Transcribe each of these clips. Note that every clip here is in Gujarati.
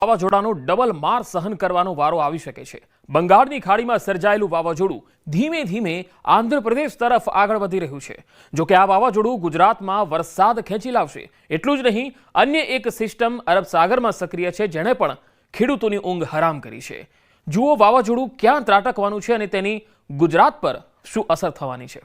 વાવાઝોડાનો ડબલ માર સહન કરવાનો વારો આવી શકે છે। બંગાળની ખાડીમાં સર્જાયેલું વાવાઝોડું ધીમે ધીમે આંધ્રપ્રદેશ તરફ આગળ વધી રહ્યું છે। જો કે આ વાવાઝોડું ગુજરાતમાં વરસાદ ખેંચી લાવશે। એટલું જ નહીં, અન્ય એક સિસ્ટમ અરબ સાગરમાં સક્રિય છે, જેણે પણ ખેડૂતોની ઊંઘ હરામ કરી છે। જુઓ વાવાઝોડું ક્યાં ત્રાટકવાનું છે અને તેની ગુજરાત પર શું અસર થવાની છે।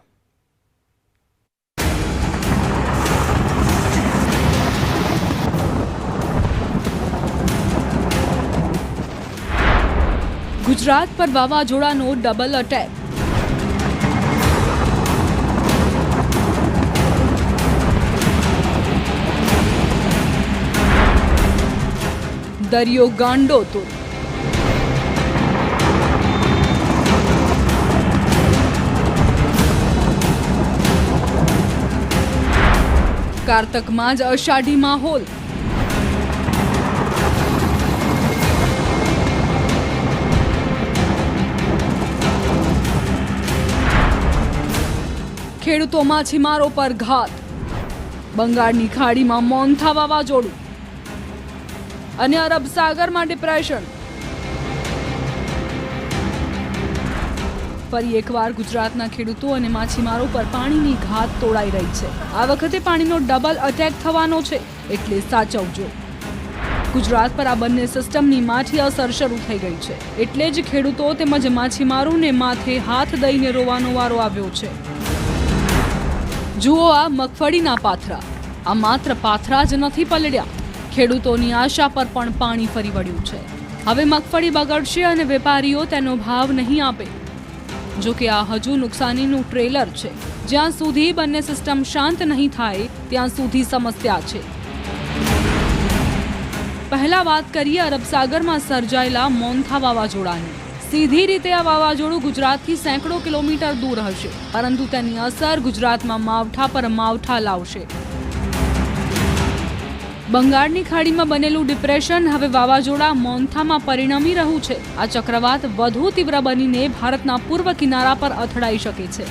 गुजरात पर वावाझोड़ानो डबल अटेक। दरियो गांडोतुर। कार्तक माज अषाढ़ी माहोल। ખેડૂતો માછીમારો પર ઘાત। બંગાળની ખાડીમાં મોન્થા વાવાઝોડું અને અરબ સાગરમાં ડિપ્રેશન। ફરી એકવાર ગુજરાતના ખેડૂતો અને માછીમારો પર પાણીની ઘાત તોડાઈ રહી છે। આ વખતે પાણીનો ડબલ અટેક થવાનો છે, એટલે સાચવજો। ગુજરાત પર આ બંને સિસ્ટમની માઠી અસર શરૂ થઈ ગઈ છે, એટલે જ ખેડૂતો તેમજ માછીમારોને માથે હાથ દઈને રોવાનો વારો આવ્યો છે। જુઓ આ મગફળીના પાથરા। આ માત્ર પાથરા જ નથી પલળ્યા, ખેડૂતોની આશા પર પણ પાણી ફરી વળ્યું છે। હવે મગફળી બગડશે અને વેપારીઓ તેનો ભાવ નહીં આપે। જો કે આ હજુ નુકસાનીનું ટ્રેલર છે। જ્યાં સુધી બંને સિસ્ટમ શાંત નહીં થાય ત્યાં સુધી સમસ્યા છે। પહેલા વાત કરીએ અરબ સાગરમાં સર્જાયેલા મોન્થા વાવાઝોડાની। સીધી રીતે આ વાવાઝોડું ગુજરાતથી સેંકડો કિલોમીટર દૂર હશે, પરંતુ તેની અસર ગુજરાતમાં માવઠા પર માવઠા લાવશે। બંગાળની ખાડીમાં બનેલું ડિપ્રેશન હવે વાવાઝોડા મોન્થામાં પરિણમી રહ્યું છે। આ ચક્રવાત વધુ તીવ્ર બનીને ભારતના પૂર્વ કિનારા પર અથડાઈ શકે છે।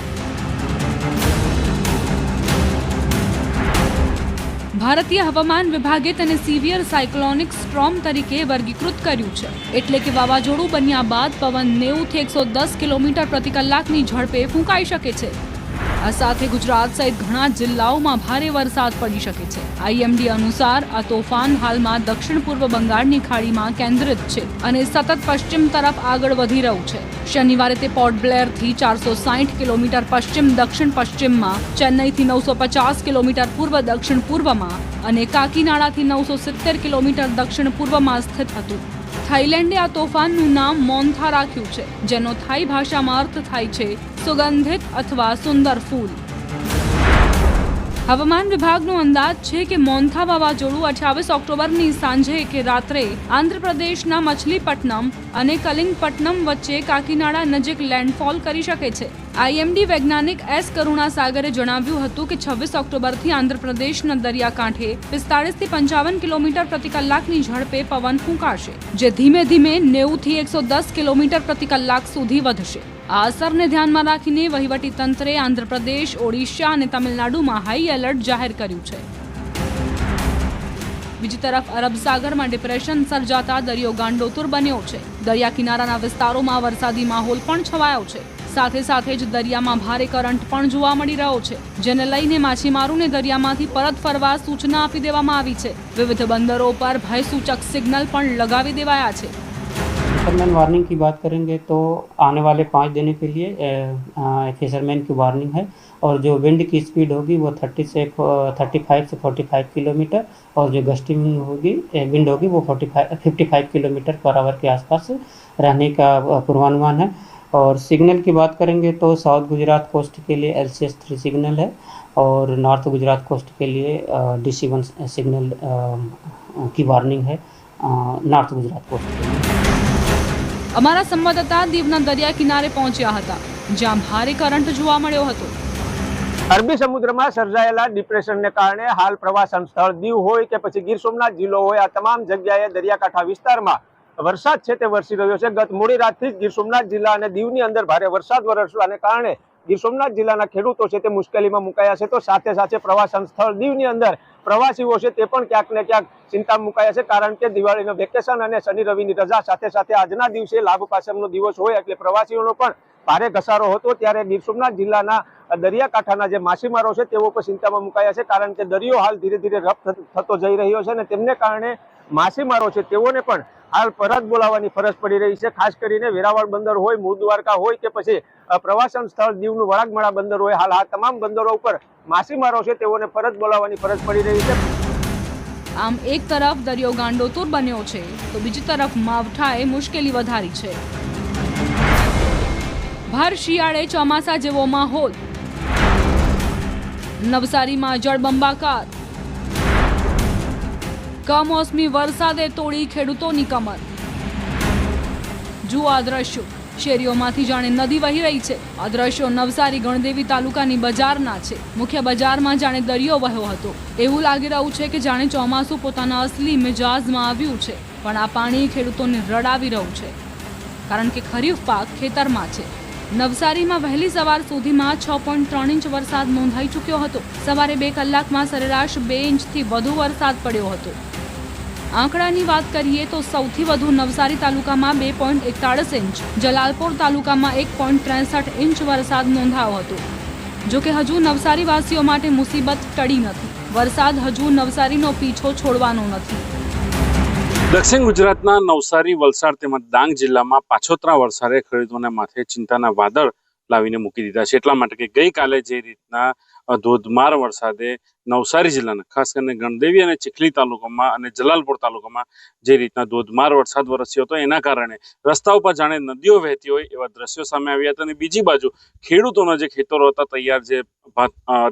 ભારતીય હવામાન વિભાગે તેને સિવિયર સાયક્લોનિક સ્ટ્રોમ તરીકે વર્ગીકૃત કર્યું છે। એટલે કે વાવાઝોડું બન્યા બાદ પવન 90 થી 110 કિલોમીટર પ્રતિ કલાકની ઝડપે ફૂંકાઈ શકે છે। આ સાથે ગુજરાત સહિત ઘણા જિલ્લાઓમાં ભારે વરસાદ પડી શકે છે। આઈએમડી અનુસાર આ તોફાન હાલમાં દક્ષિણ પૂર્વ બંગાળની ખાડીમાં કેન્દ્રિત છે અને સતત પશ્ચિમ તરફ આગળ વધી રહ્યું છે। શનિવારે તે પોર્ટ બ્લેરથી 460 કિલોમીટર પશ્ચિમ દક્ષિણ પશ્ચિમમાં, ચેન્નઈથી 950 કિલોમીટર પૂર્વ દક્ષિણ પૂર્વમાં અને કાકીનાડાથી 970 કિલોમીટર દક્ષિણ પૂર્વમાં સ્થિત હતું। થાઈલેન્ડે આ તોફાનનું નામ મોન્થા રાખ્યું છે, જેનો થાઈ ભાષામાં અર્થ થાય છે સુગંધિત અથવા સુંદર ફૂલ। હવામાન વિભાગનો અંદાજ છે કે મોન્થા વાવાઝોડું 28 ઓક્ટોબરની સાંજે કે રાત્રે આંધ્રપ્રદેશના મછલીપટ્ટનમ અને કલિંગપટ્ટનમ વચ્ચે કાકીનાડા નજીક લેન્ડફોલ કરી શકે છે। આઈએમડી વૈજ્ઞાનિક એસ કરુણાસાગરે જણાવ્યું હતું કે 26 ઓક્ટોબરથી આંધ્રપ્રદેશના દરિયાકાંઠે 45 થી 55 કિલોમીટર પ્રતિ કલાકની ઝડપે પવન ફૂંકાશે, જે ધીમે ધીમે 90 થી 110 કિલોમીટર પ્રતિ કલાક સુધી વધશે। આ અસરને ધ્યાનમાં રાખીને વહીવટી તંત્રે આંધ્રપ્રદેશ, ઓડિશા અને તમિલનાડુમાં હાઈ એલર્ટ જાહેર કર્યું છે। બીજી તરફ અરબ સાગરમાં ડિપ્રેશન સર્જાતા દરિયો ગાંડોતુર બન્યો છે। દરિયા કિનારાના વિસ્તારોમાં વરસાદી માહોલ પણ છવાયો છે। સાથે સાથે જ દરિયામાં ભારે કરંટ પણ જોવા મળી રહ્યો છે, જેને લઈને માછીમારોને દરિયામાંથી પરત ફરવા સૂચના આપી દેવામાં આવી છે। વિવિધ બંદરો પર ભયસૂચક સિગ્નલ પણ લગાવી દેવાયા છે। फिशरमैन वार्निंग की बात करेंगे तो आने वाले 5 दिनों के लिए फिशरमैन की वार्निंग है। और जो विंड की स्पीड होगी वो 35 से 45 किलोमीटर, और जो गस्टिंग होगी विंड होगी वो 55 किलोमीटर पर आवर के आसपास रहने का पूर्वानुमान है। और सिग्नल की बात करेंगे तो साउथ गुजरात कोस्ट के लिए LCS 3 सिग्नल है, और नॉर्थ गुजरात कोस्ट के लिए DC1 सिग्नल की वार्निंग है नॉर्थ गुजरात कोस्ट के लिए। અમારા સંવાદદાતા દીવના દરિયા કિનારે પહોંચ્યા હતા, જ્યાં ભારે કરંટ જોવા મળ્યો હતો। અરબી સમુદ્રમાં સર્જાયેલા ડિપ્રેશનને કારણે હાલ પ્રવાસન સ્થળ દીવ હોય કે પછી ગીર સોમનાથ જિલ્લો હોય, આ તમામ જગ્યાએ દરિયાકાંઠા વિસ્તારમાં વરસાદ છે તે વરસી રહ્યો છે। ગત મોડી રાતથી જ ગીર સોમનાથ જિલ્લા અને દીવની અંદર ભારે વરસાદ વરસવાને કારણે ગીર સોમનાથ જિલ્લાના ખેડૂતો છે તે મુશ્કેલીમાં મુકાયા છે, તો સાથે સાથે પ્રવાસન સ્થળ દીવની અંદર પ્રવાસીઓ છે તે પણ ક્યાંક ને ક્યાંક ચિંતામાં મુકાયા છે, કારણ કે દિવાળીનું વેકેશન અને શનિ રવિની રજા સાથે સાથે આજના દિવસે લાભ પાચમનો દિવસ હોય એટલે પ્રવાસીઓનો પણ ભારે ઘસારો હતો। ત્યારે ગીર સોમનાથ જિલ્લાના દરિયાકાંઠાના જે માછીમારો છે તેઓ પણ ચિંતામાં મુકાયા છે, કારણ કે દરિયો હાલ ધીરે ધીરે રફ થતો જઈ રહ્યો છે અને તેમને કારણે માછીમારો છે તેઓને પણ હાલ પરત બોલાવવાની ફરજ પડી રહી છે। ખાસ કરીને વેરાવળ બંદર હોય, મૂળ દ્વારકા હોય કે પછી પ્રવાસન સ્થળ દીવનું વરાગમળા બંદર હોય, હાલ આ તમામ બંદરો ઉપર માછીમારો છે તેઓને પરત બોલાવવાની ફરજ પડી રહી છે। આમ એક તરફ દરિયો ગાંડોતુર બન્યો છે તો બીજી તરફ માવઠાએ મુશ્કેલી વધારી છે। ભર શિયાળે ચોમાસા જેવો માહોલ, નવસારીમાં જળબંબાકાર, કમોસમી વરસાદે તોડી ખેડૂતોની કમર। જુઓ આ દ્રશ્યો, શેરીઓમાંથી જાણે નદી વહી રહી છે। આ દ્રશ્યો નવસારી ગણદેવી તાલુકાની બજારના છે। મુખ્ય બજારમાં જાણે દરિયો વહ્યો હતો। એવું લાગી રહ્યું છે કે જાણે ચોમાસું પોતાના અસલી મિજાજમાં આવ્યું છે, પણ આ પાણી ખેડૂતોને રડાવી રહ્યું છે, કારણ કે ખરીફ પાક ખેતરમાં છે। નવસારીમાં વહેલી સવાર સુધીમાં 6.3 ઇંચ વરસાદ નોંધાઈ ચૂક્યો હતો। સવારે 2 કલાકમાં સરેરાશ 2 ઇંચથી વધુ વરસાદ પડ્યો હતો। આંકડાની વાત કરીએ તો સૌથી વધુ નવસારી તાલુકામાં 2.41 ઇંચ, જલાલપોર તાલુકામાં 1.63 ઇંચ વરસાદ નોંધાયો હતો। જોકે હજુ નવસારી વાસીઓ માટે મુસીબત ટળી નથી। વરસાદ હજુ નવસારીનો પીછો છોડવાનો નથી। દક્ષિણ ગુજરાતના નવસારી, વલસાડ તેમજ ડાંગ જિલ્લામાં પાછોતરા વરસાદે ખેડૂતોને માથે ચિંતાના વાદળ લાવીને મૂકી દીધા છે। એટલા માટે કે ગઈકાલે જે રીતના ધોધમાર વરસાદે નવસારી જિલ્લાના ખાસ કરીને ગણદેવી અને ચીખલી તાલુકામાં અને જલાલપોર તાલુકામાં જે રીતના ધોધમાર વરસાદ વરસ્યો હતો એના કારણે રસ્તા ઉપર જાણે નદીઓ વહેતી હોય એવા દ્રશ્યો સામે આવ્યા હતા। અને બીજી બાજુ ખેડૂતોના જે ખેતરો હતા તૈયાર, જે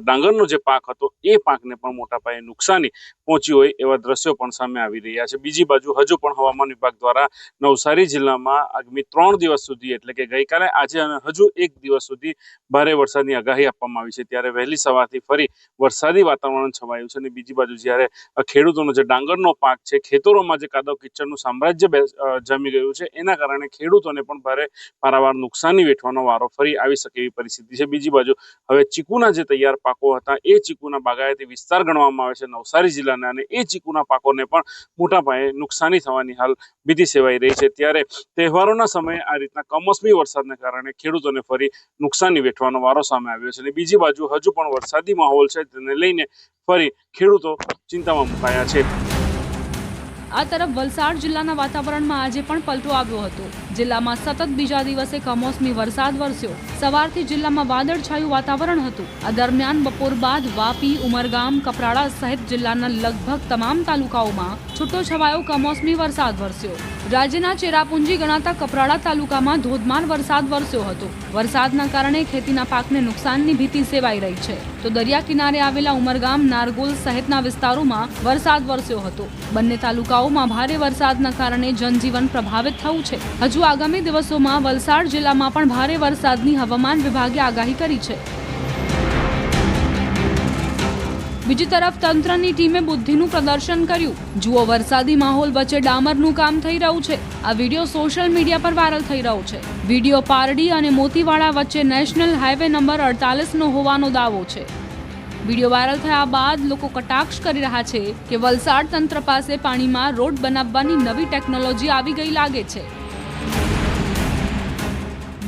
ડાંગરનો જે પાક હતો એ પાકને પણ મોટા પાયે નુકસાની પહોંચી હોય એવા દ્રશ્યો પણ સામે આવી રહ્યા છે। બીજી બાજુ હજુ પણ હવામાન વિભાગ દ્વારા નવસારી જિલ્લામાં આગામી 3 દિવસ સુધી એટલે કે ગઈકાલે, આજે અને હજુ 1 દિવસ સુધી ભારે વરસાદની આગાહી આપવામાં આવી છે। ત્યારે વહેલી સવારથી ફરી વરસાદી વાતાવરણ છવાયું છે અને બીજી બાજુ જ્યારે ખેડૂતોનો જે ડાંગરનો પાક છે, ખેતરોમાં જે કાદવ કિચડનું સામ્રાજ્ય જમી ગયું છે એના કારણે ખેડૂતોને પણ ભારે પારાવાર નુકસાની વેઠવાનો વારો ફરી આવી શકે એવી પરિસ્થિતિ છે। બીજી બાજુ હવે ચીકુના જે તૈયાર પાકો હતા એ ચીકુના બાગાયતી વિસ્તાર ગણવામાં આવે છે નવસારી જિલ્લાના, અને એ ચીકુના પાકોને પણ મોટા પાયે નુકસાની થવાની હાલ ભીતિ સેવાઈ રહી છે। ત્યારે તહેવારોના સમયે આ રીતના કમોસમી વરસાદને કારણે ખેડૂતોને ફરી નુકસાની વેઠવાનો વારો સામે આવ્યો છે। અને બીજી બાજુ હજુ પણ વરસાદી માહોલ છે, તેને લઈને ફરી ખેડૂતો ચિંતામાં મુકાયા છે। આ તરફ વલસાડ જિલ્લાના વાતાવરણમાં આજે પણ પલટો આવ્યો હતો। જિલ્લામાં સતત બીજા દિવસે કમોસમી વરસાદ વરસ્યો। સવારથી જિલ્લામાં વાદળછાયું વાતાવરણ હતું। આ દરમિયાન બપોર બાદ વાપી, ઉમરગામ, કપરાડા સહિત જિલ્લાના લગભગ તમામ તાલુકાઓમાં છૂટો છવાયો કમોસમી વરસાદ વરસ્યો। રાજ્યના ચેરાપુંજી ગણાતા કપરાડા તાલુકામાં ધોધમાર વરસાદ વરસ્યો હતો। વરસાદના કારણે ખેતીના પાકને નુકસાનની ભીતિ સેવાઈ રહી છે, તો દરિયા કિનારે આવેલા ઉમરગામ, નારગોલ સહિતના વિસ્તારોમાં વરસાદ વરસ્યો હતો। બંને તાલુકાઓમાં ભારે વરસાદના કારણે જનજીવન પ્રભાવિત થયું છે। હજુ આગામી દિવસોમાં વલસાડ જિલ્લામાં પણ ભારે વરસાદની હવામાન વિભાગે આગાહી કરી છે। બીજી તરફ તંત્રની ટીમે બુદ્ધિનું પ્રદર્શન કર્યું। જુઓ વરસાદી માહોલ વચ્ચે ડામરનું કામ થઈ રહ્યું છે। આ વિડીયો સોશિયલ મીડિયા પર વાયરલ થઈ રહ્યો છે। વિડીયો પારડી અને મોતીવાડા વચ્ચે નેશનલ હાઈવે નંબર 48નો હોવાનો દાવો છે। વિડીયો વાયરલ થયા બાદ લોકો કટાક્ષ કરી રહ્યા છે કે વલસાડ તંત્ર પાસે પાણીમાં રોડ બનાવવાની નવી ટેકનોલોજી આવી ગઈ લાગે છે।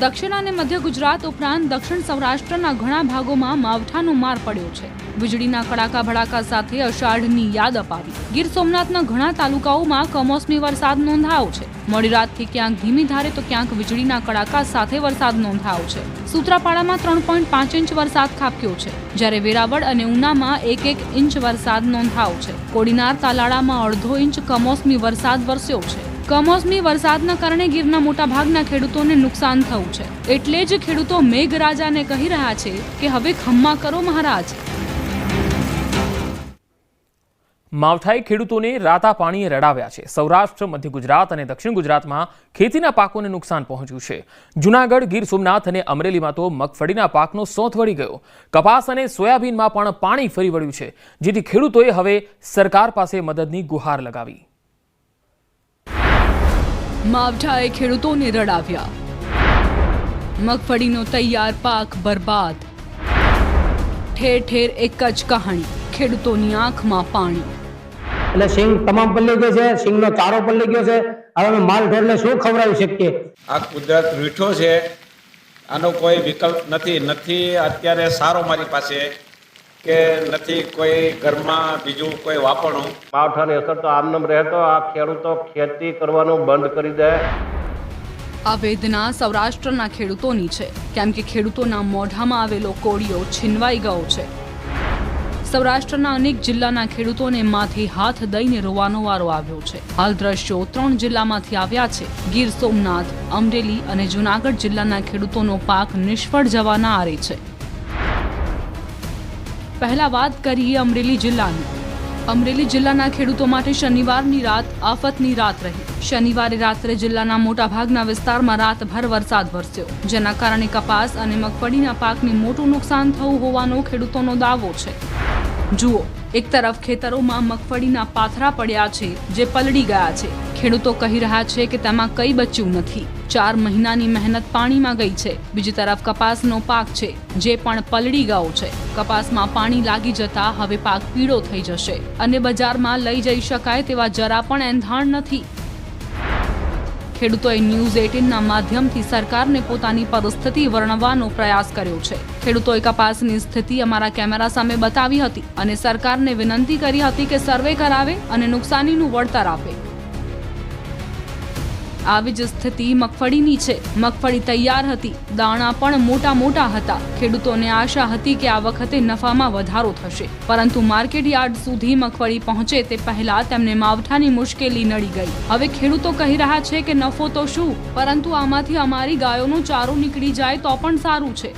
દક્ષિણ અને મધ્ય ગુજરાત ઉપરાંત દક્ષિણ સૌરાષ્ટ્રના ઘણા ભાગોમાં માવઠાનો માર પડ્યો છે। વીજળીના કડાકા ભડાકા સાથે અષાઢની યાદ અપાવી। ગીર સોમનાથના ઘણા તાલુકાઓમાં કમોસમી વરસાદ નોંધાયો છે। મોડી રાતથી ક્યાંક ધીમી ધારે તો ક્યાંક વીજળીના કડાકા સાથે વરસાદ નોંધાયો છે। સૂત્રાપાડામાં 3.5 ઇંચ વરસાદ ખાબક્યો છે, જ્યારે વેરાવળ અને ઉનામાં 1 ઇંચ વરસાદ નોંધાયો છે। કોડીનાર તાલાળામાં 1/2 ઇંચ કમોસમી વરસાદ વરસ્યો છે। કમોસમી વરસાદના કારણે ગીરના મોટા ભાગના ખેડૂતોને નુકસાન થયું છે। એટલે જ ખેડૂતો મેઘરાજાને કહી રહ્યા છે કે હવે ખમ્મા કરો મહારાજ। માવઠાએ ખેડૂતોને રાતા પાણીએ રડાવ્યા છે। સૌરાષ્ટ્ર, મધ્ય ગુજરાત અને દક્ષિણ ગુજરાતમાં ખેતીના પાકોને નુકસાન પહોંચ્યું છે। જૂનાગઢ, ગીર સોમનાથ અને અમરેલીમાં તો મગફળીના પાકનો સોંથ વળી ગયો। કપાસ અને સોયાબીનમાં પણ પાણી ફરી વળ્યું છે, જેથી ખેડૂતોએ હવે સરકાર પાસે મદદની ગુહાર લગાવી। માવઠાએ ખેડૂતોને રડાવ્યા। મગફળીનો તૈયાર પાક બરબાદ. ઠેર ઠેર એક જ કહાણી, ખેડૂતોની આંખમાં પાણી. એટલે સિંગ તમામ પલ્લી ગઈ છે, સિંગનો ચારો પલ્લી ગયો છે. હવે અમે માલ ઢોરને શું ખવડાવી શકીએ? આ કુદરત રૂઠો છે, આનો કોઈ વિકલ્પ નથી અત્યારે સારો મારી પાસે કે નથી કોઈ ઘરમાં બીજું કોઈ વાપરવું. માવઠાની અસર તો આમનામ રહેતો આ ખેડૂતો ખેતી કરવાનું બંધ કરી દે. આ વેદના સૌરાષ્ટ્રના ખેડૂતોની છે, કેમ કે ખેડૂતોના મોઢામાં આવેલો કોળિયો છીનવાઈ ગયો છે. સૌરાષ્ટ્રના અનેક જિલ્લાના ખેડૂતોને માથે હાથ દઈને રોવાનો વારો આવ્યો છે. હાલ દ્રશ્યો 3 જિલ્લામાંથી આવ્યા છે. ગીર સોમનાથ, અમરેલી અને જૂનાગઢ જિલ્લાના ખેડૂતોનો પાક નિષ્ફળ જવાના આરે છે. પહેલા વાત કરીએ અમરેલી જિલ્લાની. અમરેલી જિલ્લાના ખેડૂતો માટે શનિવારની રાત આફતની રાત રહી. શનિવારે રાત્રે જિલ્લાના મોટાભાગના વિસ્તારમાં રાતભર વરસાદ વરસ્યો, જેના કારણે કપાસ અને મગફળીના પાકને મોટું નુકસાન થયું હોવાનો ખેડૂતોનો દાવો છે. જુઓ, એક તરફ ખેતરોમાં મગફળીના પાથરા પડ્યા છે જે પલળી ગયા છે. ખેડૂતો કહી રહ્યા છે કે તેમાં કંઈ બચ્યું નથી. 4 મહિનાની મહેનત પાણીમાં ગઈ છે. બીજી તરફ કપાસનો પાક છે જે પણ પલળી ગયો છે. કપાસમાં પાણી લાગી જતા હવે પાક પીળો થઈ જશે અને બજારમાં લઈ જઈ શકાય તેવા જરા પણ એંધાણ નથી. ખેડૂતોએ ન્યૂઝ 18ના માધ્યમથી સરકારને પોતાની પરિસ્થિતિ વર્ણવવાનો પ્રયાસ કર્યો છે. ખેડૂતોએ કપાસની સ્થિતિ અમારા કેમેરા સામે બતાવી હતી અને સરકારને વિનંતી કરી હતી કે સર્વે કરાવે અને નુકસાનીનું વળતર આપે. આવી જ સ્થિતિ મગફળીની છે. મગફળી તૈયાર હતી, દાણા પણ મોટા મોટા હતા. ખેડૂતોને આશા હતી કે આ વખતે નફામાં વધારો થશે, પરંતુ માર્કેટ યાર્ડ સુધી મગફળી પહોંચે તે પહેલા તેમને માવઠાની મુશ્કેલી નડી ગઈ. હવે ખેડૂતો કહી રહ્યા છે કે નફો તો શું, પરંતુ આમાંથી અમારી ગાયોનો ચારો નીકળી જાય તો પણ સારું છે.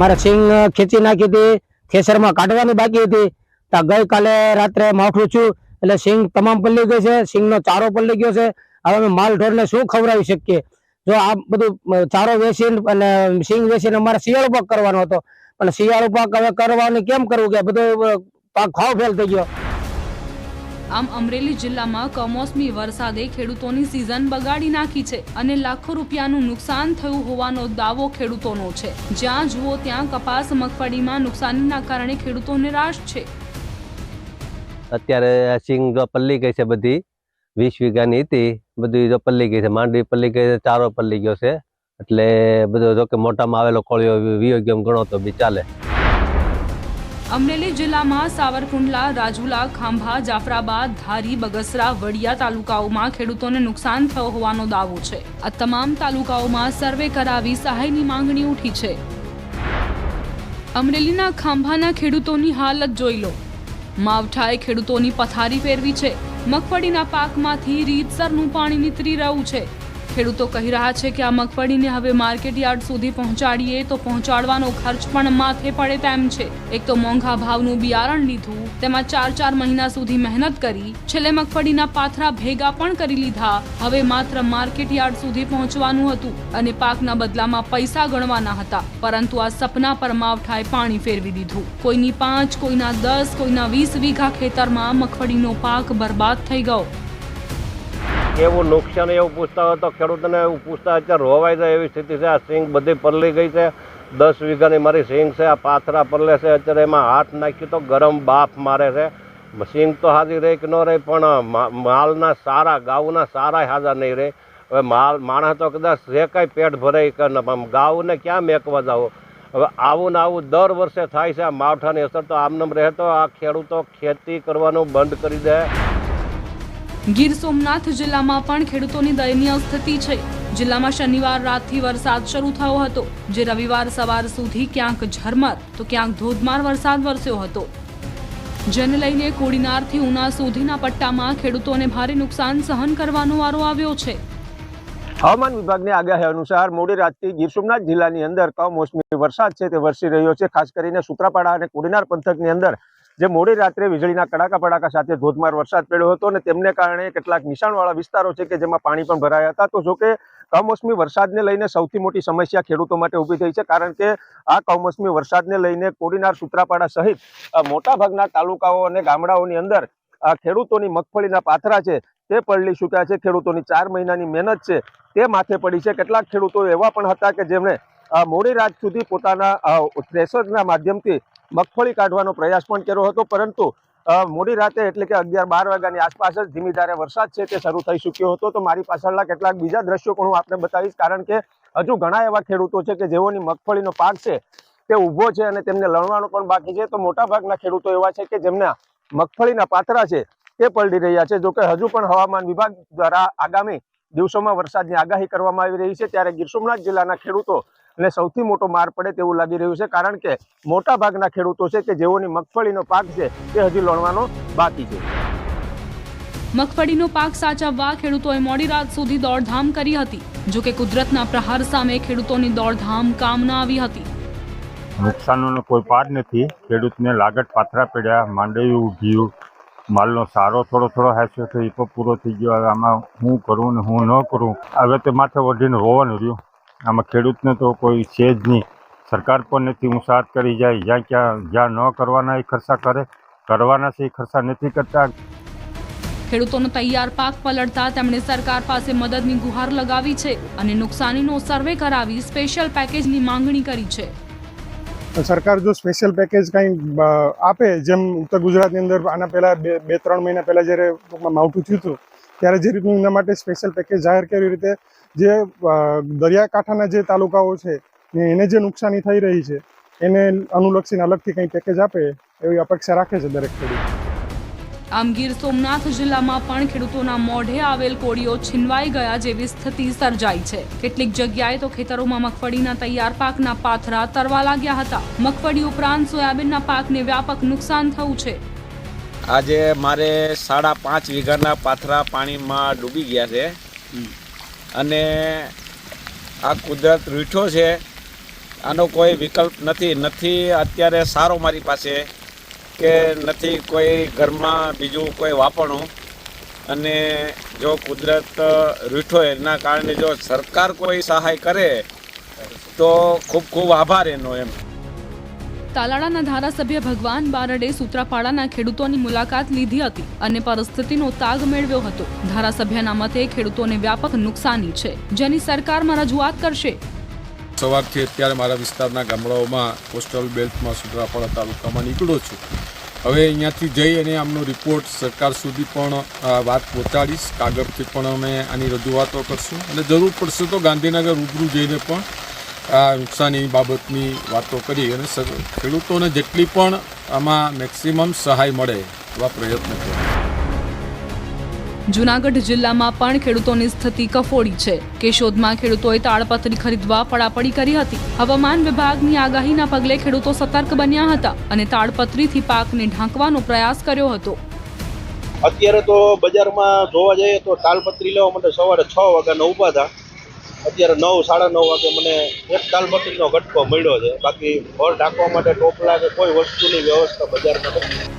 મારે સિંગ ખેંચી નાખી હતી, થેસરમાં કાઢવાની બાકી હતી. તો ગઈકાલે રાત્રે માવઠું છું એટલે સિંગ તમામ પલ્લી ગઈ છે, સિંગનો ચારો પલ્લી ગયો છે. હવે અમે માલ ઢોરને શું ખવડાવી શકીએ? જો આ બધું ચારો વેચીને અને સિંગ વેચીને અમારે શિયાળુ પાક કરવાનો હતો, પણ શિયાળુ પાક હવે કરવાનું કેમ કરવું કે બધો પાક ખાવ ફેલ થઈ ગયો. આમ અમરેલી જિલ્લામાં કમોસમી વરસાદે ખેડૂતોની સિઝન બગાડી નાખી છે અને લાખો રૂપિયાનું નુકસાન થયું હોવાનો દાવો ખેડૂતોનો છે. જ્યાં જુઓ ત્યાં કપાસ મગફળીમાં નુકસાનીના કારણે ખેડૂતો નિરાશ છે. અત્યારે સિંગ જો પલ્લી ગઈ છે, બધી 20 વીઘાની હતી, બધી જો પલ્લી ગઈ છે. માંડવી પલ્લી ગઈ છે, ચારો પલ્લી ગયો છે. એટલે બધો જો કે મોટામાં આવેલો કોળિયો વીયો ગયો ગણો તો બી ચાલે. અમરેલી જિલ્લામાં સાવરકુંડલા, રાજુલા, ખાંભા, જાફરાબાદ, ધારી, બગસરા, વડિયા તાલુકાઓમાં ખેડૂતોને નુકસાન થયો હોવાનો દાવો છે. આ તમામ તાલુકાઓમાં સર્વે કરાવી સહાયની માંગણી ઉઠી છે. અમરેલીના ખાંભાના ખેડૂતોની હાલત જોઈ લો. માવઠાએ ખેડૂતોની પથારી ફેરવી છે. મગફળીના પાકમાંથી રીતસરનું પાણી નીતરી રહ્યું છે. ખેડૂતો કહી રહ્યા છે કે આ મગફળીને હવે માર્કેટ યાર્ડ સુધી પહોંચાડીએ તો પહોંચાડવાનો ખર્ચ પણ માથે પડે તેમ છે. એક તો મોંઘા ભાવનું બિયારણ લીધું, તેમાં 4 મહિના સુધી મહેનત કરી, છેલ્લે મગફળીના પાથરા ભેગા પણ કરી લીધા. હવે માત્ર માર્કેટ યાર્ડ સુધી પહોંચવાનું હતું અને પાકના બદલામાં પૈસા ગણવાના હતા, પરંતુ આ સપના પર માવઠાએ પાણી ફેરવી દીધું. કોઈની 5, કોઈના 10, કોઈના 20 વીઘા ખેતરમાં મગફળીનો પાક બરબાદ થઈ ગયો. એવું નુકસાન એવું પૂછતા હોય તો ખેડૂતોને એવું પૂછતા અત્યારે રોવાઈ જાય એવી સ્થિતિ છે. આ સિંગ બધી પલળી ગઈ છે. 10 વીઘાની મારી સિંગ છે, આ પાથરા પરલે છે. અત્યારે એમાં હાથ નાખ્યું તો ગરમ બાફ મારે છે. સિંગ તો હાજી રહે કે ન રહે, પણ માલના સારા, ગાઉના સારા હાજા નહીં રહે. હવે માણસ તો કદાચ જે કાંઈ પેટ ભરાય કે ગાઉને ક્યાં મેકવા જાવ. હવે આવું ને આવું દર વર્ષે થાય છે. આ માવઠાની અસર તો આમનામ રહે તો આ ખેડૂતો ખેતી કરવાનું બંધ કરી દે. ગીર સોમનાથ જિલ્લામાં પણ ખેડૂતોની દયનીય સ્થિતિ છે. જિલ્લામાં શનિવાર રાતથી વરસાદ શરૂ થયો હતો, જે રવિવાર સવાર સુધી ક્યાંક ઝરમર તો ક્યાંક ધોધમાર વરસાદ વરસ્યો હતો, જેને લઈને કોડીનારથી ઉના સુધીના પટ્ટામાં ખેડૂતોને ભારે નુકસાન સહન કરવાનો વારો આવ્યો છે. હવામાન વિભાગની આગાહી અનુસાર મોડી રાતથી ગીર સોમનાથ જિલ્લાની અંદર કમોસમી વરસાદ છે તે વરસી રહ્યો છે. ખાસ કરીને સુત્રાપાડા અને કોડીનાર પંથકની અંદર જે મોડી રાત્રે વીજળીના કડાકા પડાકા સાથે ધોધમાર વરસાદ પડ્યો હતો અને તેમને કારણે કેટલાક નીચાણવાળા વિસ્તારો છે કે જેમાં પાણી પણ ભરાયા હતા. તો જોકે કમોસમી વરસાદને લઈને સૌથી મોટી સમસ્યા ખેડૂતો માટે ઊભી થઈ છે, કારણ કે આ કમોસમી વરસાદને લઈને કોડીનાર, સુત્રાપાડા સહિત મોટાભાગના તાલુકાઓ અને ગામડાઓની અંદર ખેડૂતોની મગફળીના પાથરા છે તે પલળી ચૂક્યા છે. ખેડૂતોની 4 મહિનાની મહેનત છે તે માથે પડી છે. કેટલાક ખેડૂતો એવા પણ હતા કે જેમણે મોડી રાત સુધી પોતાના થ્રેશરના માધ્યમથી મગફળી કાઢવાનો પ્રયાસ પણ કર્યો હતો, પરંતુ મોડી રાતે એટલે કે 11-12 વાગ્યાની આસપાસ જ ધીમી ધારે વરસાદ છે તે શરૂ થઈ ચૂક્યો હતો. તો મારી પાછળના કેટલાક બીજા દ્રશ્યો પણ હું આપને બતાવીશ, કારણ કે હજુ ઘણા એવા ખેડૂતો છે કે જેઓની મગફળીનો પાક છે તે ઊભો છે અને તેમને લણવાનો પણ બાકી છે. તો મોટાભાગના ખેડૂતો એવા છે કે જેમના મગફળીના પાથરા છે તે પલળી રહ્યા છે. જોકે હજુ પણ હવામાન વિભાગ દ્વારા આગામી દિવસોમાં વરસાદની આગાહી કરવામાં આવી રહી છે, ત્યારે ગીર સોમનાથ જિલ્લાના ખેડૂતો ને સૌથી મોટો માર પડે તેવું લાગી રહ્યું છે, કારણ કે મોટા ભાગના ખેડૂતો છે કે જેઓની મગફળીનો પાક છે તે હજી લણવાનો બાકી છે. મગફળીનો પાક સાચવવા ખેડૂતોએ મોડી રાત સુધી દોડધામ કરી હતી. જો કે કુદરતના પ્રહાર સામે ખેડૂતોની દોડધામ કામ ન આવી હતી. નુકસાનનો કોઈ પાર નથી. ખેડૂતને લાગત પાથરા પડ્યા, માંડવી ઉભ્યું, માલનો સારો થોડો હાસ્યો થયો, એ પણ પૂરો થઈ ગયો. હવે આમાં હું કરું ને હું ન કરું, હવે તે માથે વધીને રોવાનું રહ્યું. આમાં ખેડૂતને તો કોઈ છે જ નહીં. સરકાર પણ નથી મુસાહત કરી જાય, જ્યાં ન કરવાના એ ખર્ચા કરે, કરવાના છે એ ખર્ચા નથી કરતા. ખેડૂતોનો તૈયાર પાક પલળતા તેમણે સરકાર પાસે મદદની ગુહાર લગાવી છે અને નુકસાનીનો સર્વે કરાવી સ્પેશિયલ પેકેજની માંગણી કરી છે. સરકાર જો સ્પેશિયલ પેકેજ કંઈ આપે, જેમ ઉત્તર ગુજરાતની અંદર આના પહેલાં 2-3 મહિના પહેલાં જ્યારે માવઠું થયું હતું ત્યારે જે રીતનું એના માટે સ્પેશિયલ પેકેજ જાહેર કરી રીતે જે દરિયાકાંઠાના જે તાલુકાઓ છે ને એને જે નુકસાની થઈ રહી છે એને અનુલક્ષીને અલગથી કંઈ પેકેજ આપે એવી અપેક્ષા રાખે છે દરેક ખેડૂત. આમ ગીર સોમનાથ જિલ્લામાં પણ ખેડૂતોના મોઢે આવેલ કોળીઓ છીનવાઈ ગયા જેવી સ્થિતિ સર્જાઈ છે. કેટલીક જગ્યાએ તો ખેતરોમાં મગફળીના તૈયાર પાકના પાથરા તરવા લાગ્યા હતા. મગફળી ઉપરાંત સોયાબીનના પાકને વ્યાપક નુકસાન થયું છે. આજે મારે 5.5 વીઘાના પાથરા પાણીમાં ડૂબી ગયા છે અને આ કુદરત રૂઠો છે, આનો કોઈ વિકલ્પ નથી અત્યારે સારો મારી પાસે કે નથી કોઈ ઘરમાં બીજું કોઈ વાપરવું. અને જો કુદરત રૂઠો એના કારણે જો સરકાર કોઈ સહાય કરે તો ખૂબ આભાર એનો. એમ તાલાળાના ધારાસભ્ય ભગવાન બારડે સૂત્રાપાડાના ખેડૂતોની મુલાકાત લીધી હતી અને પરિસ્થિતિનો તાગ મેળવ્યો હતો. ધારાસભ્યના મતે ખેડૂતોને વ્યાપક નુકસાની છે, જેની સરકારમાં રજૂઆત કરશે. સવારથી અત્યારે મારા વિસ્તારના ગામડાઓમાં કોસ્ટલ બેલ્ટમાં સૂત્રાપાડા તાલુકામાં નીકળ્યો છું. હવે અહીંયાથી જઈ અને આમનો રિપોર્ટ સરકાર સુધી પણ વાત પહોંચાડીશ. કાગળથી પણ અમે આની રજૂઆતો કરશું અને જરૂર પડશે તો ગાંધીનગર રૂબરૂ જઈને પણ આ નુકસાની બાબતની વાતો કરી અને ખેડૂતોને જેટલી પણ આમાં મેક્સિમમ સહાય મળે એવા પ્રયત્ન કરીએ. જૂનાગઢ જિલ્લામાં પણ ખેડૂતોની સ્થિતિ કફોડી છે. કેશોદમાં ખેડૂતોએ તાડપત્રી ખરીદવા પડાપડી કરી હતી. હવામાન વિભાગની આગાહીના પગલે ખેડૂતો સતર્ક બન્યા હતા અને તાડપત્રીથી પાકને ઢાંકવાનો પ્રયાસ કર્યો હતો. અત્યારે તો બજારમાં જોવા જઈએ તો તાલપત્રી લેવા માટે સવારે 6 વાગ્યાના ઊભા હતા. અત્યારે 9-9:30 વાગે મને એક તાલપત્રીનો ગટકો મળ્યો છે. બાકી ઘર ઢાંકવા માટે ટોપલા કે કોઈ વસ્તુની વ્યવસ્થા બજારમાં નથી.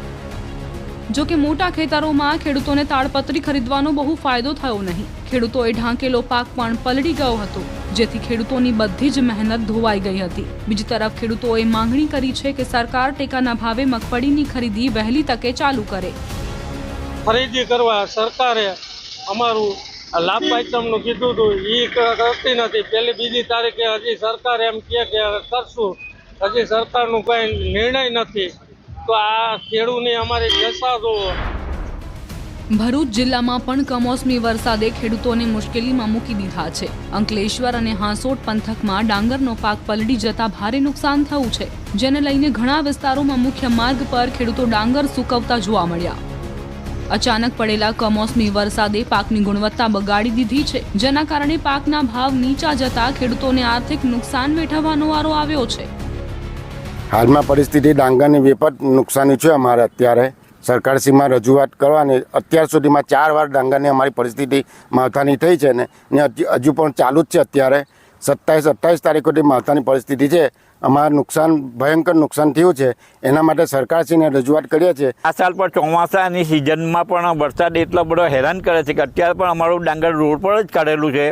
જો કે મોટા ખેતરોમાં ખેડૂતોને તાડપત્રી ખરીદવાનો બહુ ફાયદો થયો નહીં. ખેડૂતોએ ઢાંકેલો પાક પણ પલળી ગયો હતો, જેથી ખેડૂતોની બધી જ મહેનત ધોવાઈ ગઈ હતી. બીજી તરફ ખેડૂતોએ માંગણી કરી છે કે સરકાર ટેકાના ભાવે મગફળીની ખરીદી વહેલી તકે ચાલુ કરે. ખરીદી કરવા સરકારે અમારું લાભ પાંચમનું કીધું હતું, એ કરતી નથી. 1-2 તારીખે હજી સરકાર એમ કહે કે કરશું, હજી સરકારનું કંઈ નિર્ણય નથી. તો આ ખેડૂતની અમારી દશા જુઓ. ભરૂચ જિલ્લામાં પણ કમોસમી વરસાદે ખેડૂતોને મુશ્કેલીમાં મૂકી દીધા છે. અંકલેશ્વર અને હાંસોટ પંથકમાં ડાંગરનો પાક પલળી જતા ભારે નુકસાન થયું છે, જેને લઈને ઘણા વિસ્તારોમાં મુખ્ય માર્ગ પર ખેડૂતો ડાંગર સૂકવતા જોવા મળ્યા. અચાનક પડેલા કમોસમી વરસાદે પાકની ગુણવત્તા બગાડી દીધી છે, જેના કારણે પાકના ભાવ નીચા જતા ખેડૂતોને આર્થિક નુકસાન વેઠવવાનો વારો આવ્યો છે. હાલમાં પરિસ્થિતિ ડાંગરની વેપટ નુકસાની છે. અમારે અત્યારે સરકારશ્રીમાં રજૂઆત કરવાની. અત્યાર સુધીમાં 4 વાર ડાંગરની અમારી પરિસ્થિતિ માવઠાની થઈ છે ને હજુ પણ ચાલુ જ છે. અત્યારે 27-28 તારીખ સુધી માવઠાની પરિસ્થિતિ છે. અમારું નુકસાન ભયંકર નુકસાન થયું છે. એના માટે સરકારશ્રીને રજૂઆત કરીએ છીએ. આ સાલ પર ચોમાસાની સિઝનમાં પણ વરસાદ એટલો બધો હેરાન કરે છે કે અત્યારે પણ અમારું ડાંગર રોડ પર જ કાઢેલું છે.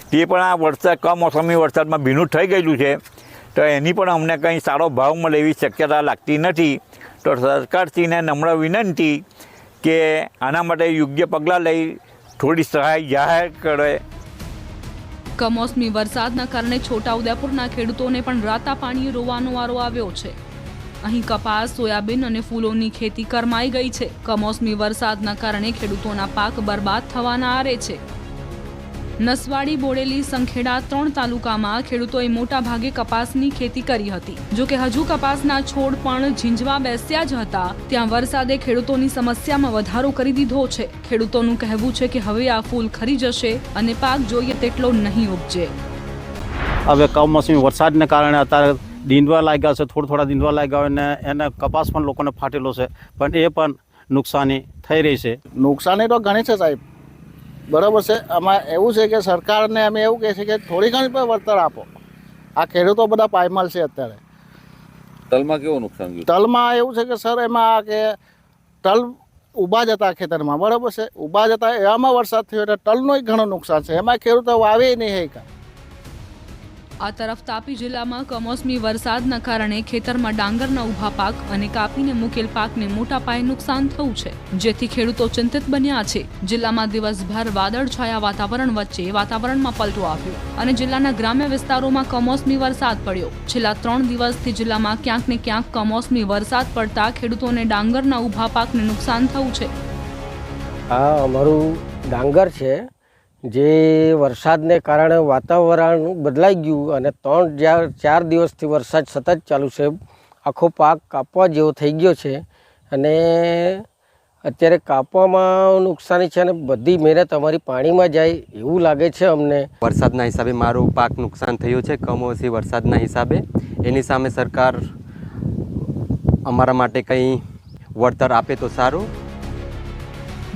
તે પણ આ વરસાદ કમોસમી વરસાદમાં ભીનું થઈ ગયેલું છે. તો એની પણ અમને કંઈ સારો ભાવ મળે એવી શક્યતા લાગતી નથી. તો સરકારશ્રીને નમ્ર વિનંતી કે આના માટે યોગ્ય પગલાં લઈ થોડી સહાય જાહેર કરે. કમોસમી વરસાદના કારણે છોટાઉદેપુરના ખેડૂતોને પણ રાતા પાણીએ રોવાનો વારો આવ્યો છે. અહીં કપાસ, સોયાબીન અને ફૂલોની ખેતી કરમાઈ ગઈ છે. કમોસમી વરસાદના કારણે ખેડૂતોના પાક બરબાદ થવાના આરે છે. નસવાડી, બોડેલી, સંખેડા 3 તાલુકામાં ખેડૂતોએ મોટા ભાગે કપાસની ખેતી કરી હતી. જો કે હજુ કપાસના છોડ પણ ઝીંઝવા બેસ્યા જ હતા ત્યાં વરસાદે ખેડૂતોની સમસ્યામાં વધારો કરી દીધો છે. ખેડૂતોનું કહેવું છે કે હવે આ ફૂલ ખરી જશે અને પાક જોઈએ તેટલો નહીં ઉપજે. હવે કમોસમી વરસાદને કારણે અત્યારે ડીંડવા લાગ્યા છે, થોડા ડીંડવા લાગ્યા હોય ને એને કપાસ પણ લોકોને ફાટેલો છે, પણ એ પણ નુકસાની થઈ રહી છે. નુકસાની તો ઘણી છે સાહેબ, બરાબર છે. આમાં એવું છે કે સરકારને અમે એવું કહે છે કે થોડી ઘણી પણ વળતર આપો. આ ખેડૂતો બધા પાયમાલ છે અત્યારે. તલમાં કેવું નુકસાન ગયું? તલમાં એવું છે કે સર એમાં કે તલ ઊભા જતા ખેતરમાં, બરાબર છે, ઊભા જતા એવામાં વરસાદ થયો એટલે તલનું ઘણું નુકસાન છે. એમાં ખેડૂતો વાવે નહીં હે. આ તરફ તાપી જિલ્લામાં કમોસમી વરસાદના કારણે ખેતરમાં ડાંગરના ઊભા પાક અને કાપીને મૂકેલ પાકને મોટા પાયે નુકસાન થયું છે, જેથી ખેડૂતો ચિંતિત બન્યા છે. જિલ્લામાં દિવસભર વાદળછાયા વાતાવરણ વચ્ચે વાતાવરણમાં પલટો આવ્યો અને જિલ્લાના ગ્રામ્ય વિસ્તારોમાં કમોસમી વરસાદ પડ્યો. છેલ્લા 3 દિવસથી જિલ્લામાં ક્યાંક ને ક્યાંક કમોસમી વરસાદ પડતા ખેડૂતોને ડાંગરના ઊભા પાકને નુકસાન થયું છે. આ અમારું ડાંગર છે, જે વરસાદને કારણે વાતાવરણ બદલાઈ ગયું અને 3-4 દિવસથી વરસાદ સતત ચાલુ છે. આખો પાક કાપવા જેવો થઈ ગયો છે અને અત્યારે કાપવામાં નુકસાની છે અને બધી મહેનત અમારી પાણીમાં જાય એવું લાગે છે અમને. વરસાદના હિસાબે મારું પાક નુકસાન થયું છે, કમોસમી વરસાદના હિસાબે. એની સામે સરકાર અમારા માટે કંઈ વળતર આપે તો સારું.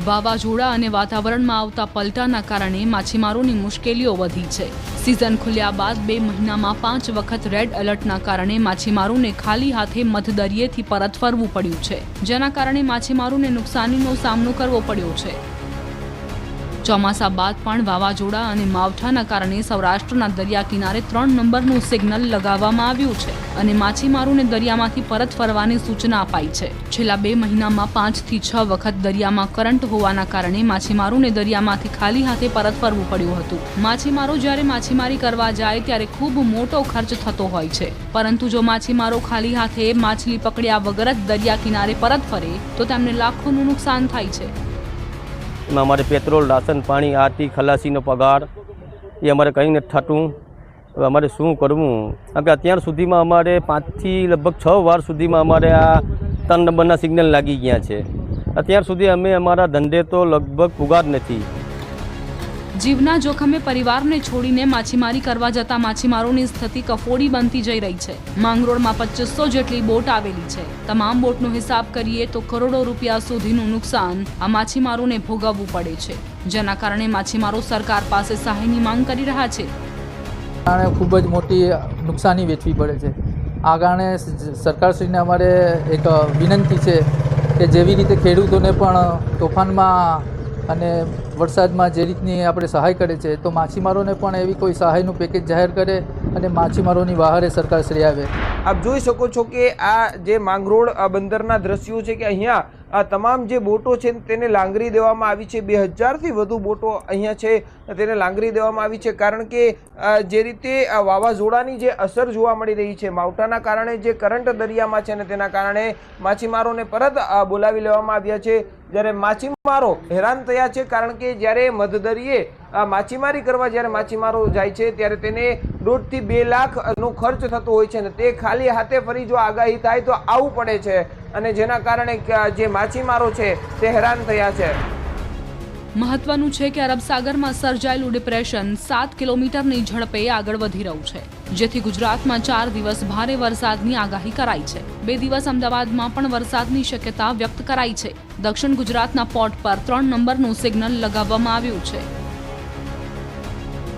વાવાઝોડા અને વાતાવરણમાં આવતા પલટાના કારણે માછીમારોની મુશ્કેલીઓ વધી છે. સિઝન ખુલ્યા બાદ 2 મહિનામાં 5 વખત રેડ એલર્ટના કારણે માછીમારોને ખાલી હાથે મધદરિયેથી પરત ફરવું પડ્યું છે, જેના કારણે માછીમારોને નુકસાનીનો સામનો કરવો પડ્યો છે. ચોમાસા બાદ પણ વાવાઝોડા અને માવઠાના કારણે સૌરાષ્ટ્રના દરિયા કિનારે 3 નંબરનું સિગ્નલ લગાવવામાં આવ્યું છે અને માછીમારોને દરિયામાંથી પરત ફરવાની સૂચના અપાઈ છે. છેલ્લા 2 મહિનામાં 5 થી 6 વખત દરિયામાં કરંટ હોવાના કારણે માછીમારોને દરિયામાંથી ખાલી હાથે પરત ફરવું પડ્યું હતું. માછીમારો જ્યારે માછીમારી કરવા જાય ત્યારે ખૂબ મોટો ખર્ચ થતો હોય છે, પરંતુ જો માછીમારો ખાલી હાથે માછલી પકડ્યા વગર જ દરિયા કિનારે પરત ફરે તો તેમને લાખોનું નુકસાન થાય છે. એમાં અમારે પેટ્રોલ, રાશન, પાણી, આરતી, ખલાસીનો પગાર એ અમારે કંઈ નથી થતું. હવે અમારે શું કરવું? કારણ કે અત્યાર સુધીમાં અમારે 5 થી લગભગ 6 વાર સુધીમાં અમારે આ 3 નંબરના સિગ્નલ લાગી ગયા છે. અત્યાર સુધી અમે અમારા ધંધે તો લગભગ પુગાર નથી. જીવના જોખમે પરિવારને છોડીને માછીમારી કરવા જતા માછીમારોની સ્થિતિ કફોડી બનતી જઈ રહી છે. માંગરોળમાં 2500 જેટલી બોટ આવેલી છે. તમામ બોટનો હિસાબ કરીએ તો કરોડો રૂપિયા સુધીનું નુકસાન આ માછીમારોને ભોગવવું પડે છે, જેના કારણે માછીમારો સરકાર પાસે સહાયની માંગ કરી રહ્યા છે. ખૂબ જ મોટી નુકસાની વેઠવી પડે છે. આ કારણે સરકારશ્રીને અમારે એક વિનંતી છે કે જેવી રીતે ખેડૂતોને પણ તોફાનમાં અને વરસાદમાં જે રીતની આપણે સહાય કરે છે તો માછીમારોને પણ એવી કોઈ સહાયનું પેકેજ જાહેર કરે અને માછીમારોની વહારે સરકારશ્રી આવે. આપ જોઈ શકો છો કે આ જે માંગરોળ બંદરના દ્રશ્યો છે કે અહીંયા આ તમામ જે બોટો છે તેને લાંગરી દેવામાં આવી છે. 2000થી વધુ બોટો અહીંયા છે તેને લાંગરી દેવામાં આવી છે, કારણ કે જે રીતે વાવાઝોડાની જે અસર જોવા મળી રહી છે, માવઠાના કારણે જે કરંટ દરિયામાં છે ને તેના કારણે માછીમારોને પરત બોલાવી લેવામાં આવ્યા છે. જ્યારે માછીમારો હેરાન થયા છે, કારણ કે જ્યારે મધદરિયે માછીમારી કરવા જ્યારે માછીમારો જાય છે ત્યારે તેને 1.5 થી 2 લાખનો ખર્ચ થતો હોય છે ને તે ખાલી હાથે ફરી જો આગાહી થાય તો આવવું પડે છે અને જેના કારણે જે માછીમારો છે તે હેરાન થયા છે. મહત્વનું છે કે અરબ સાગરમાં સર્જાયેલું ડિપ્રેશન 7 કિલોમીટરની ઝડપે આગળ વધી રહ્યું છે, જેથી ગુજરાતમાં 4 દિવસ ભારે વરસાદની આગાહી કરાઈ છે. 2 દિવસ અમદાવાદમાં પણ વરસાદની શક્યતા વ્યક્ત કરાઈ છે. દક્ષિણ ગુજરાતના પોર્ટ પર 3 નંબરનું સિગ્નલ લગાવવામાં આવ્યું છે.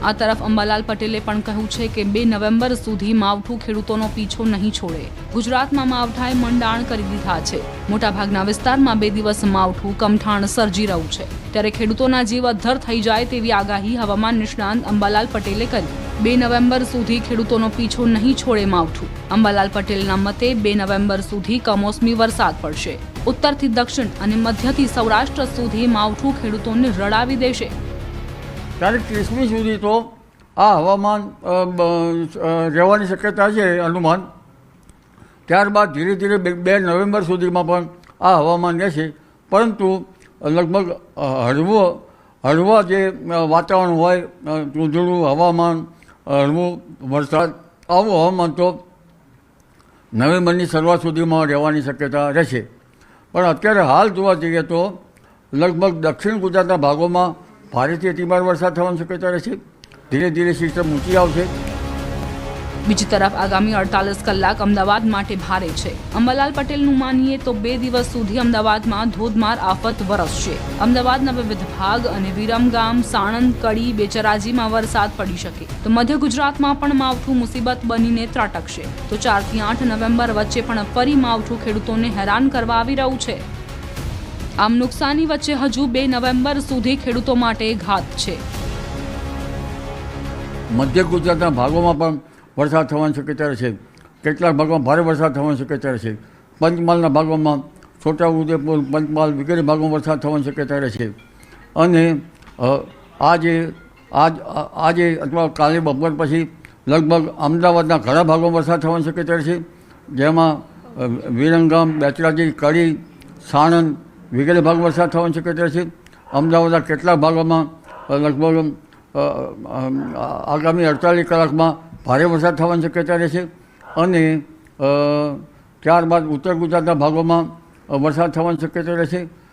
આ તરફ અંબાલાલ પટેલે પણ કહ્યું છે કે 2 નવેમ્બર સુધી માવઠું ખેડૂતોનો પીછો નહીં છોડે. ગુજરાતમાં માવઠાએ મંડાણ કરી દીધા છે. મોટાભાગના વિસ્તારમાં 2 દિવસ માવઠું કમઠાણ સર્જી રહ્યું છે, ત્યારે ખેડૂતોના જીવ અદ્ધર થઈ જાય તેવી આગાહી હવામાન નિષ્ણાંત અંબાલાલ પટેલે કરી. 2 નવેમ્બર સુધી ખેડૂતોનો પીછો નહીં છોડે માવઠું. અંબાલાલ પટેલના મતે 2 નવેમ્બર સુધી કમોસમી વરસાદ પડશે. ઉત્તરથી દક્ષિણ અને મધ્યથી સૌરાષ્ટ્ર સુધી માવઠું ખેડૂતોને રડાવી દેશે. તારીખ 30મી સુધી તો આ હવામાન રહેવાની શક્યતા છે અનુમાન. ત્યારબાદ ધીરે ધીરે 2 નવેમ્બર સુધીમાં પણ આ હવામાન રહેશે, પરંતુ લગભગ હળવા જે વાતાવરણ હોય, ધૂંધળું હવામાન, હળવું વરસાદ, આવું હવામાન તો નવેમ્બરની શરૂઆત સુધીમાં રહેવાની શક્યતા રહેશે. પણ અત્યારે હાલ જોવા જઈએ તો લગભગ દક્ષિણ ગુજરાતના ભાગોમાં ભારેથી અતિભારે વરસાદ થવાની શક્યતા રહેશે. ધીરે ધીરે સિસ્ટમ ઊંચી આવશે. બીજી તરફ આગામી 48 કલાક અમદાવાદ માટે ભારે છે. અંબાલાલ પટેલનું માનીએ તો 2 દિવસ સુધી અમદાવાદમાં ધોધમાર આફત વરસશે. અમદાવાદના વિવિધ ભાગ અને વિરમગામ, સાણંદ, કડી, બેચરાજીમાં વરસાદ પડી શકે તો મધ્ય ગુજરાતમાં પણ માવઠું મુસીબત બનીને ત્રાટકશે. તો 4 થી 8 નવેમ્બર વચ્ચે પણ ફરી માવઠું ખેડૂતોને હેરાન કરવા આવી રહ્યું છે. આમ નુકસાની વચ્ચે હજુ 2 નવેમ્બર સુધી ખેડૂતો માટે ઘાત છે. મધ્ય ગુજરાતના ભાગોમાં પણ વરસાદ થવાની શક્યતા રહેશે. કેટલાક ભાગોમાં ભારે વરસાદ થવાની શક્યતા રહેશે. પંચમહાલના ભાગોમાં, છોટાઉદેપુર, પંચમહાલ વગેરે ભાગોમાં વરસાદ થવાની શક્યતા રહેશે. અને આજે અથવા કાલે બપોર પછી લગભગ અમદાવાદના ઘણા ભાગોમાં વરસાદ થવાની શક્યતા રહેશે, જેમાં વિરમગામ, બેચરાજી, કડી, સાણંદ વગેરે ભાગમાં વરસાદ થવાની શક્યતા રહેશે. અમદાવાદના કેટલાક ભાગોમાં લગભગ આગામી 48 કલાકમાં ભારે વરસાદ થવાની શક્યતા રહેશે. અને ત્યારબાદ ઉત્તર ગુજરાતના ભાગોમાં વરસાદ થવાની શક્યતા રહેશે.